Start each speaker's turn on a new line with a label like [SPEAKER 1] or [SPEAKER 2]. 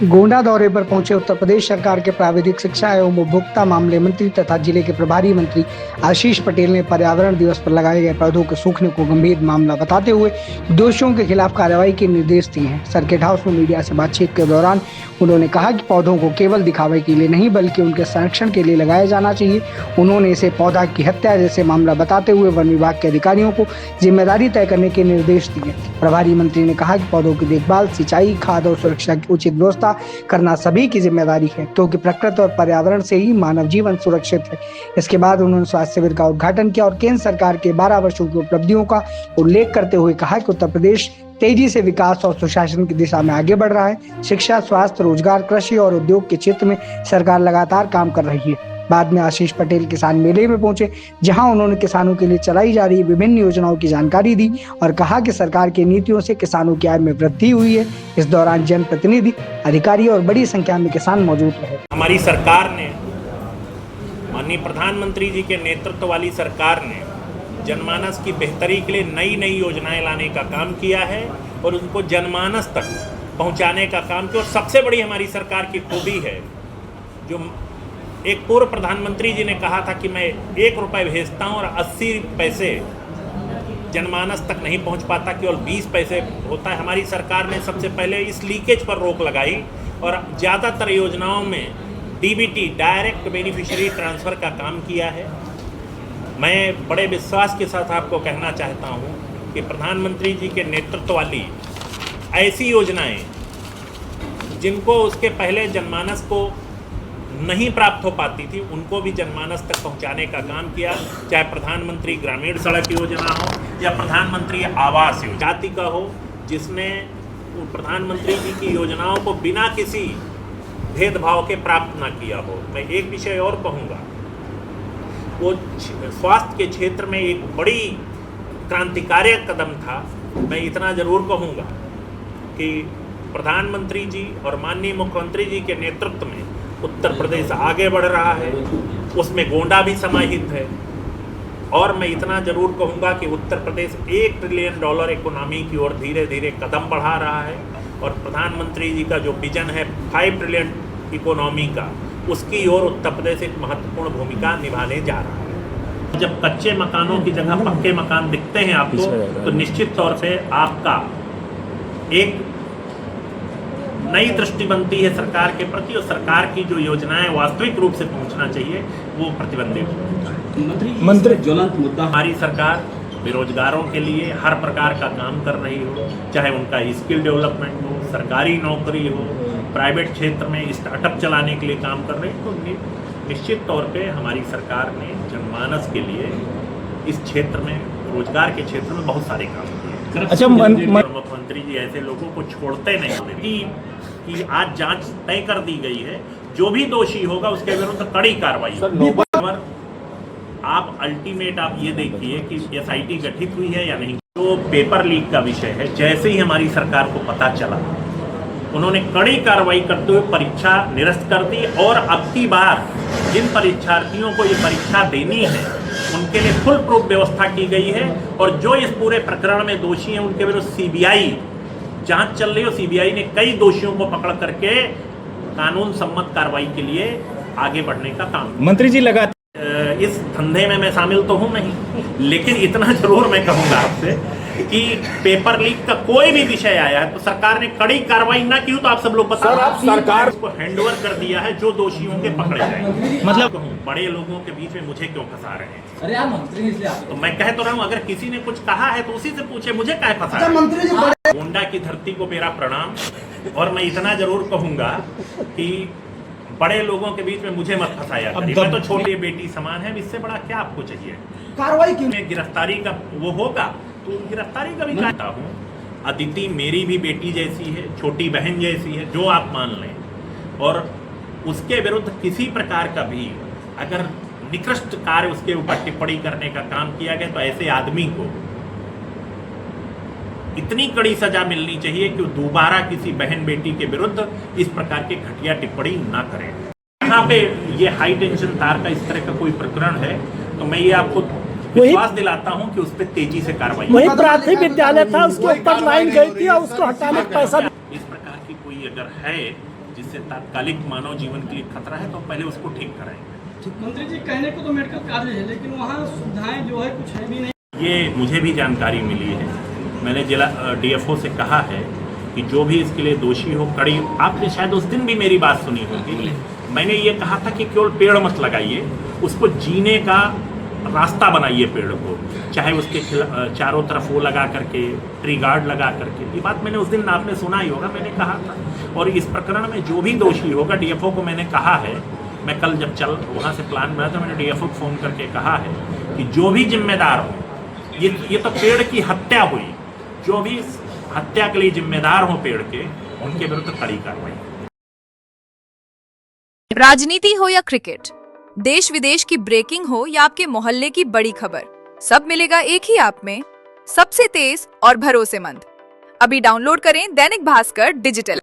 [SPEAKER 1] गोंडा दौरे पर पहुंचे उत्तर प्रदेश सरकार के प्राविधिक शिक्षा एवं उपभोक्ता मामले मंत्री तथा जिले के प्रभारी मंत्री आशीष पटेल ने पर्यावरण दिवस पर लगाए गए पौधों के सूखने को गंभीर मामला बताते हुए दोषियों के खिलाफ कार्रवाई के निर्देश दिए हैं। सर्किट हाउस में मीडिया से बातचीत के दौरान उन्होंने कहा कि पौधों को केवल दिखावे के लिए नहीं बल्कि उनके संरक्षण के लिए लगाया जाना चाहिए। उन्होंने इसे पौधा की हत्या जैसे मामला बताते हुए वन विभाग के अधिकारियों को जिम्मेदारी तय करने के निर्देश दिए। प्रभारी मंत्री ने कहा कि पौधों की देखभाल, सिंचाई, खाद और सुरक्षा की उचित व्यवस्था करना सभी की जिम्मेदारी है, क्योंकि प्रकृति और पर्यावरण से ही मानव जीवन सुरक्षित है। इसके बाद उन्होंने स्वास्थ्य शिविर का उद्घाटन किया और केंद्र सरकार के 12 वर्षों की उपलब्धियों का उल्लेख करते हुए कहा कि उत्तर प्रदेश तेजी से विकास और सुशासन की दिशा में आगे बढ़ रहा है। शिक्षा, स्वास्थ्य, रोजगार, कृषि और उद्योग के क्षेत्र में सरकार लगातार काम कर रही है। बाद में आशीष पटेल किसान मेले में पहुंचे, जहां उन्होंने किसानों के लिए चलाई जा रही विभिन्न योजनाओं की जानकारी दी और कहा कि सरकार की नीतियों से किसानों की आय में वृद्धि हुई है। इस दौरान जनप्रतिनिधि, अधिकारी और बड़ी संख्या में किसान मौजूद रहे।
[SPEAKER 2] हमारी सरकार ने, माननीय प्रधानमंत्री जी के नेतृत्व वाली सरकार ने जनमानस की बेहतरी के लिए नई नई योजनाएं लाने का काम किया है और उनको जनमानस तक पहुंचाने का काम किया। और सबसे बड़ी हमारी सरकार की खूबी है, जो एक पूर्व प्रधानमंत्री जी ने कहा था कि मैं 1 रुपये भेजता हूं और 80 पैसे जनमानस तक नहीं पहुंच पाता, केवल 20 पैसे होता है। हमारी सरकार ने सबसे पहले इस लीकेज पर रोक लगाई और ज़्यादातर योजनाओं में डीबीटी, डायरेक्ट बेनिफिशियरी ट्रांसफ़र का काम किया है। मैं बड़े विश्वास के साथ आपको कहना चाहता हूं कि प्रधानमंत्री जी के नेतृत्व वाली ऐसी योजनाएं जिनको उसके पहले जनमानस को नहीं प्राप्त हो पाती थी, उनको भी जनमानस तक पहुंचाने का काम किया। चाहे प्रधानमंत्री ग्रामीण सड़क योजना हो या प्रधानमंत्री आवास योजना जाति का हो, जिसने प्रधानमंत्री जी की योजनाओं को बिना किसी भेदभाव के प्राप्त ना किया हो। मैं एक विषय और कहूँगा, वो स्वास्थ्य के क्षेत्र में एक बड़ी क्रांतिकारी कदम था। मैं इतना ज़रूर कहूँगा कि प्रधानमंत्री जी और माननीय मुख्यमंत्री जी के नेतृत्व में उत्तर प्रदेश आगे बढ़ रहा है, उसमें गोंडा भी समाहित है। और मैं इतना ज़रूर कहूँगा कि उत्तर प्रदेश $1 ट्रिलियन इकोनॉमी की ओर धीरे धीरे कदम बढ़ा रहा है और प्रधानमंत्री जी का जो विजन है 5 ट्रिलियन इकोनॉमी का, उसकी ओर उत्तर प्रदेश एक महत्वपूर्ण भूमिका निभाने जा रहा है। जब कच्चे मकानों की जगह पक्के मकान दिखते हैं आपको, तो निश्चित तौर पे आपका एक नई दृष्टि बनती है सरकार के प्रति और सरकार की जो योजनाएं वास्तविक रूप से पहुंचना चाहिए वो प्रतिबंधित।
[SPEAKER 3] मंत्री, ज्वलंत मुद्दा,
[SPEAKER 2] हमारी सरकार बेरोजगारों के लिए हर प्रकार का काम कर रही हो, चाहे उनका स्किल डेवलपमेंट हो, सरकारी नौकरी हो, प्राइवेट क्षेत्र में स्टार्टअप चलाने के लिए काम कर रही है। तो निश्चित तौर पे हमारी सरकार ने जनमानस के लिए इस क्षेत्र में, रोजगार के क्षेत्र में बहुत सारे काम किए।
[SPEAKER 3] अच्छा,
[SPEAKER 2] मुख्यमंत्री जी ऐसे लोगों को छोड़ते नहीं कि आज जांच तय कर दी गई है, जो भी दोषी होगा उसके विरुद्ध कड़ी कार्रवाई। आप अल्टीमेट आप ये देखिए कि एसआईटी गठित हुई है या नहीं। तो पेपर लीक का विषय है, जैसे ही हमारी सरकार को पता चला, उन्होंने कड़ी कार्रवाई करते हुए परीक्षा निरस्त कर दी और अब की बार जिन परीक्षार्थियों को ये परीक्षा देनी है उनके लिए फुल प्रूफ व्यवस्था की गई है। और जो इस पूरे प्रकरण में दोषी हैं उनके विरुद्ध सीबीआई जांच चल रही है। सीबीआई ने कई दोषियों को पकड़ करके कानून सम्मत कार्रवाई के लिए आगे बढ़ने का काम।
[SPEAKER 3] मंत्री जी लगा
[SPEAKER 2] इस धंधे में मैं शामिल तो हूं नहीं, लेकिन इतना जरूर मैं कहूंगा आपसे कि पेपर लीक का कोई भी विषय आया है तो सरकार ने कड़ी कार्रवाई ना की हो तो आप सब लोग बता, सरकार को हैंडओवर कर दिया है जो दोषियों के पकड़े जाएंगे। मतलब बड़े लोगों के बीच में मुझे क्यों फंसा रहे हैं?
[SPEAKER 4] अरे यार मंत्री,
[SPEAKER 2] तो मैं कह तो रहा हूँ, अगर किसी ने कुछ कहा है तो उसी से पूछे, मुझे काहे फंसा रहे हैं? गोंडा की धरती को मेरा प्रणाम। और मैं इतना जरूर कहूंगा कि बड़े लोगों के बीच में मुझे मत फंसाया करिए। मैं तो छोटी बेटी समान है, इससे बड़ा क्या आपको चाहिए?
[SPEAKER 4] कार्रवाई क्यों?
[SPEAKER 2] गिरफ्तारी का वो होगा तो गिरफ्तारी का भी चाहता हूँ। अदिति मेरी भी बेटी जैसी है, छोटी बहन जैसी है, जो आप मान लें। और उसके विरुद्ध किसी प्रकार का भी अगर निकृष्ट कार्य उसके ऊपर टिप्पणी करने का काम किया गया तो ऐसे आदमी को इतनी कड़ी सजा मिलनी चाहिए कि वो दोबारा किसी बहन बेटी के विरुद्ध इस प्रकार की घटिया टिप्पणी ना करें। यहाँ पे ये हाई टेंशन तार का इस तरह का कोई प्रकरण है तो मैं ये आपको विश्वास दिलाता हूं कि उस पर तेजी से कार्रवाई।
[SPEAKER 5] वही प्राथमिक विद्यालय था, उसके ऊपर लाइन गई थी और उसको हटाने का पैसा।
[SPEAKER 2] इस प्रकार की कोई अगर है जिससे तात्कालिक मानव जीवन के लिए खतरा है तो पहले उसको ठीक कराएंगे।
[SPEAKER 3] मंत्री जी, कहने को तो मेडिकल कॉलेज है लेकिन वहाँ सुविधाएं जो है कुछ है भी नहीं।
[SPEAKER 2] ये मुझे भी जानकारी मिली है। मैंने जिला डीएफओ से कहा है कि जो भी इसके लिए दोषी हो कड़ी, आपने शायद उस दिन भी मेरी बात सुनी होगी, मैंने ये कहा था कि केवल पेड़ मत लगाइए, उसको जीने का रास्ता बनाइए पेड़ को, चाहे उसके चारों तरफ वो लगा करके, ट्री गार्ड लगा करके। ये बात मैंने उस दिन आपने सुना ही होगा, मैंने कहा था। और इस प्रकरण में जो भी दोषी होगा, डीएफओ को मैंने कहा है, मैं कल जब वहाँ से प्लान बना तो मैंने डीएफओ को फ़ोन करके कहा है कि जो भी जिम्मेदार हो, ये तो पेड़ की हत्या हुई, जो भी हत्या के लिए जिम्मेदार हो पेड़ के, उनके विरुद्ध कड़ी कार्रवाई।
[SPEAKER 4] राजनीति हो या क्रिकेट, देश विदेश की ब्रेकिंग हो या आपके मोहल्ले की बड़ी खबर, सब मिलेगा एक ही ऐप में, सबसे तेज और भरोसेमंद। अभी डाउनलोड करें दैनिक भास्कर डिजिटल।